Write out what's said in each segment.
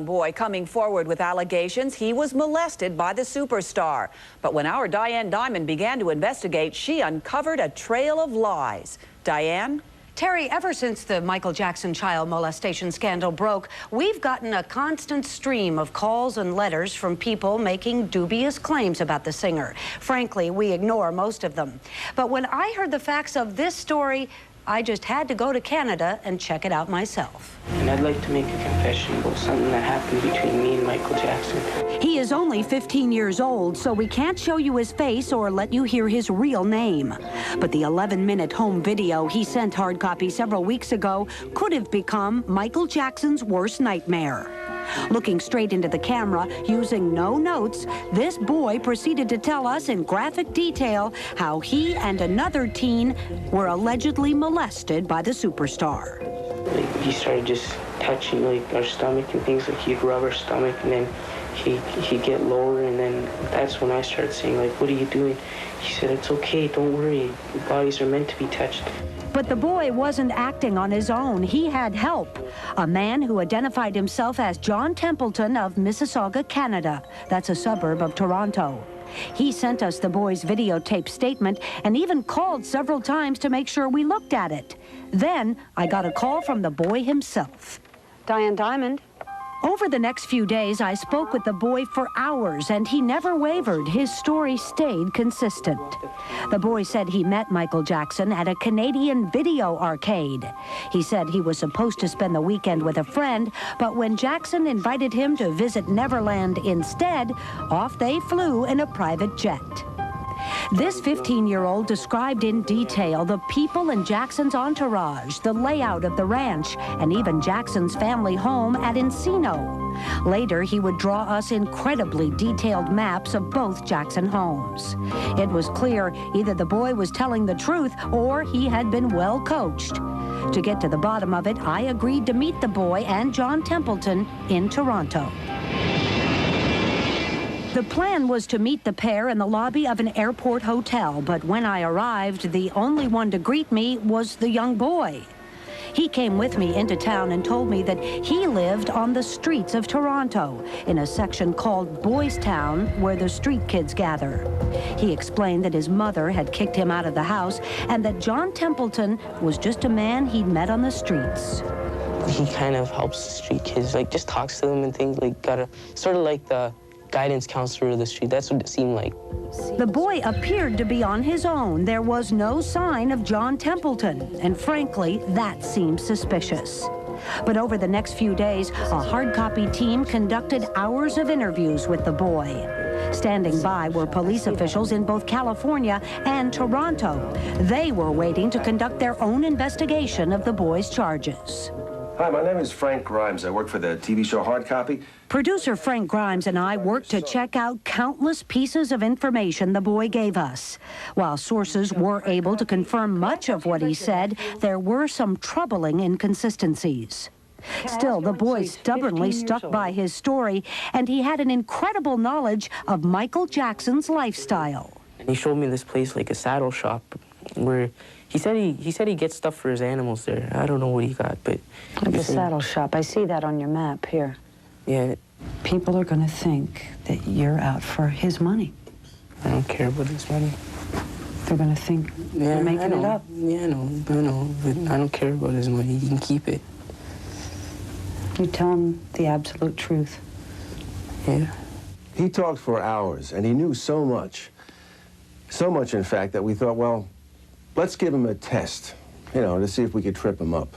Boy coming forward with allegations he was molested by the superstar. But when our Diane Diamond began to investigate, she uncovered a trail of lies. Diane? Terry, ever since the Michael Jackson child molestation scandal broke, we've gotten a constant stream of calls and letters from people making dubious claims about the singer. Frankly, we ignore most of them. But when I heard the facts of this story, I just had to go to Canada and check it out myself. And I'd like to make a confession about something that happened between me and Michael Jackson. He is only 15 years old, so we can't show you his face or let you hear his real name. But the 11-minute home video he sent hard copy several weeks ago could have become Michael Jackson's worst nightmare. Looking straight into the camera, using no notes, this boy proceeded to tell us in graphic detail how he and another teen were allegedly molested by the superstar. Like, he started just touching like our stomach and things, like he'd rub our stomach and then he'd get lower, and then that's when I started saying, like, what are you doing? He said, it's okay, don't worry, bodies are meant to be touched. But the boy wasn't acting on his own. He had help. A man who identified himself as John Templeton of Mississauga, Canada. That's a suburb of Toronto. He sent us the boy's videotape statement and even called several times to make sure we looked at it. Then I got a call from the boy himself. Diane Diamond. Over the next few days, I spoke with the boy for hours, and he never wavered. His story stayed consistent. The boy said he met Michael Jackson at a Canadian video arcade. He said he was supposed to spend the weekend with a friend, but when Jackson invited him to visit Neverland instead, off they flew in a private jet. This 15-year-old described in detail the people in Jackson's entourage, the layout of the ranch, and even Jackson's family home at Encino. Later, he would draw us incredibly detailed maps of both Jackson homes. It was clear either the boy was telling the truth or he had been well coached. To get to the bottom of it, I agreed to meet the boy and John Templeton in Toronto. The plan was to meet the pair in the lobby of an airport hotel, but when I arrived, the only one to greet me was the young boy. He came with me into town and told me that he lived on the streets of Toronto, in a section called Boys Town, where the street kids gather. He explained that his mother had kicked him out of the house and that John Templeton was just a man he'd met on the streets. He kind of helps the street kids, like just talks to them and things, like sort of like the guidance counselor of the street. That's what it seemed like. The boy appeared to be on his own. There was no sign of John Templeton, and frankly, that seemed suspicious. But over the next few days, a hard copy team conducted hours of interviews with the boy. Standing by were police officials in both California and Toronto. They were waiting to conduct their own investigation of the boy's charges. Hi, my name is Frank Grimes. I work for the TV show Hard Copy. Producer Frank Grimes and I worked to check out countless pieces of information the boy gave us. While sources were able to confirm much of what he said, there were some troubling inconsistencies. Still, the boy stubbornly stuck by his story, and he had an incredible knowledge of Michael Jackson's lifestyle. And he showed me this place, like a saddle shop, where he said he gets stuff for his animals there. I don't know what he got, but... Like a saddle shop. I see that on your map here. Yeah. People are going to think that you're out for his money. I don't care about his money. They're going to think you're making it up. Yeah, I know, but I don't care about his money. He can keep it. You tell him the absolute truth. Yeah. He talked for hours, and he knew so much. So much, in fact, that we thought, well, let's give him a test, to see if we could trip him up.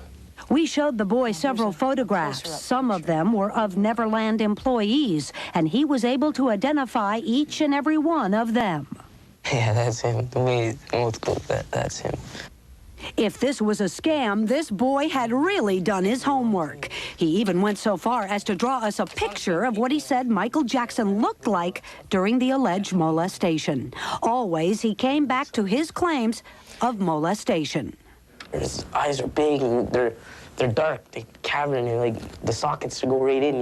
We showed the boy several photographs. Some of them were of Neverland employees, and he was able to identify each and every one of them. Yeah, that's him. The way it goes, that's him. If this was a scam, this boy had really done his homework. He even went so far as to draw us a picture of what he said Michael Jackson looked like during the alleged molestation. Always, he came back to his claims of molestation. His eyes are big and they're dark, they're cavernous, like the sockets to go right in,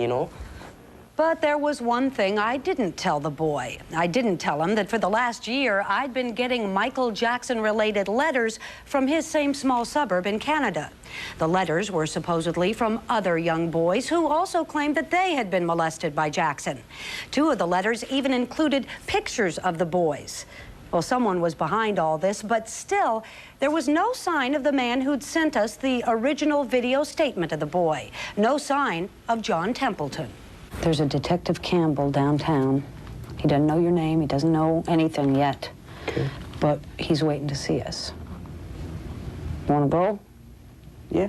But there was one thing I didn't tell the boy. I didn't tell him that for the last year, I'd been getting Michael Jackson-related letters from his same small suburb in Canada. The letters were supposedly from other young boys who also claimed that they had been molested by Jackson. Two of the letters even included pictures of the boys. Well, someone was behind all this, but still, there was no sign of the man who'd sent us the original video statement of the boy. No sign of John Templeton. There's a Detective Campbell downtown. He doesn't know your name. He doesn't know anything yet. Okay. But he's waiting to see us. Want to go? Yeah.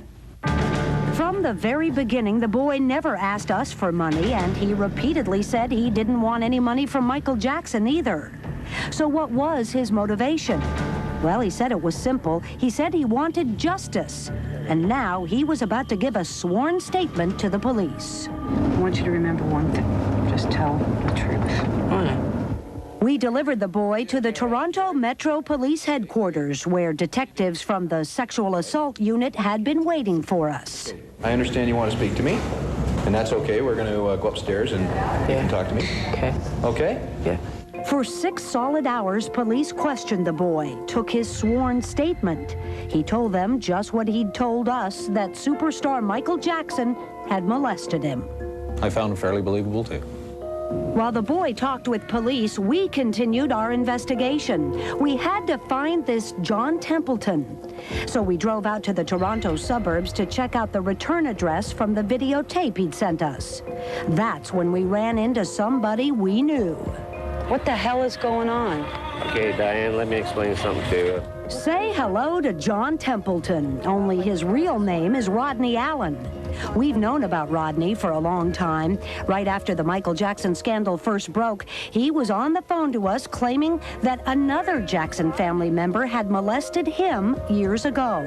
From the very beginning, the boy never asked us for money, and he repeatedly said he didn't want any money from Michael Jackson either. So what was his motivation? Well, he said it was simple. He said he wanted justice. And now he was about to give a sworn statement to the police. I want you to remember one thing. Just tell the truth. We delivered the boy to the Toronto Metro Police Headquarters, where detectives from the Sexual Assault Unit had been waiting for us. I understand you want to speak to me, and that's okay. We're going to go upstairs and you can talk to me. Okay. Okay? Yeah. For 6 solid hours, police questioned the boy, took his sworn statement. He told them just what he'd told us, that superstar Michael Jackson had molested him. I found him fairly believable, too. While the boy talked with police, we continued our investigation. We had to find this John Templeton. So we drove out to the Toronto suburbs to check out the return address from the videotape he'd sent us. That's when we ran into somebody we knew. What the hell is going on? Okay, Diane, let me explain something to you. Say hello to John Templeton, only his real name is Rodney Allen. We've known about Rodney for a long time. Right after the Michael Jackson scandal first broke, he was on the phone to us claiming that another Jackson family member had molested him years ago.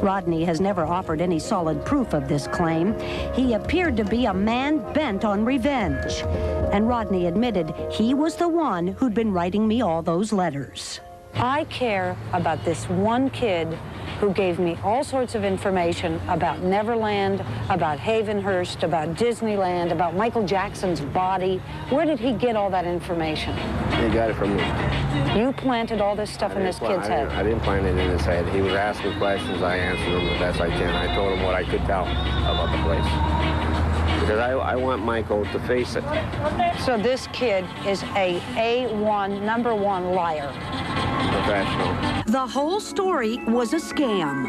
Rodney has never offered any solid proof of this claim. He appeared to be a man bent on revenge. And Rodney admitted he was the one who'd been writing me all those letters. I care about this one kid who gave me all sorts of information about Neverland, about Havenhurst, about Disneyland, about Michael Jackson's body. Where did he get all that information? He got it from me. You planted all this stuff in this kid's head. I didn't plant it in his head. He was asking questions. I answered them the best I can. I told him what I could tell about the place. Because I want Michael to face it. So this kid is a A1, #1 liar. Professional. The whole story was a scam.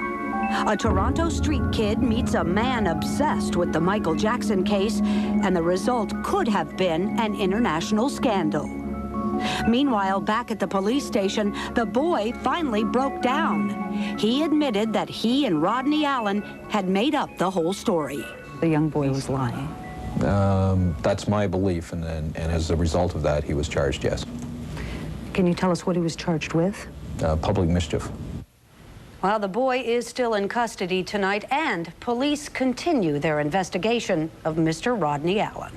A Toronto street kid meets a man obsessed with the Michael Jackson case, and the result could have been an international scandal. Meanwhile, back at the police station, the boy finally broke down. He admitted that he and Rodney Allen had made up the whole story. The young boy was lying. That's my belief, and as a result of that, he was charged, yes. Can you tell us what he was charged with? Public mischief. Well, the boy is still in custody tonight, and police continue their investigation of Mr. Rodney Allen.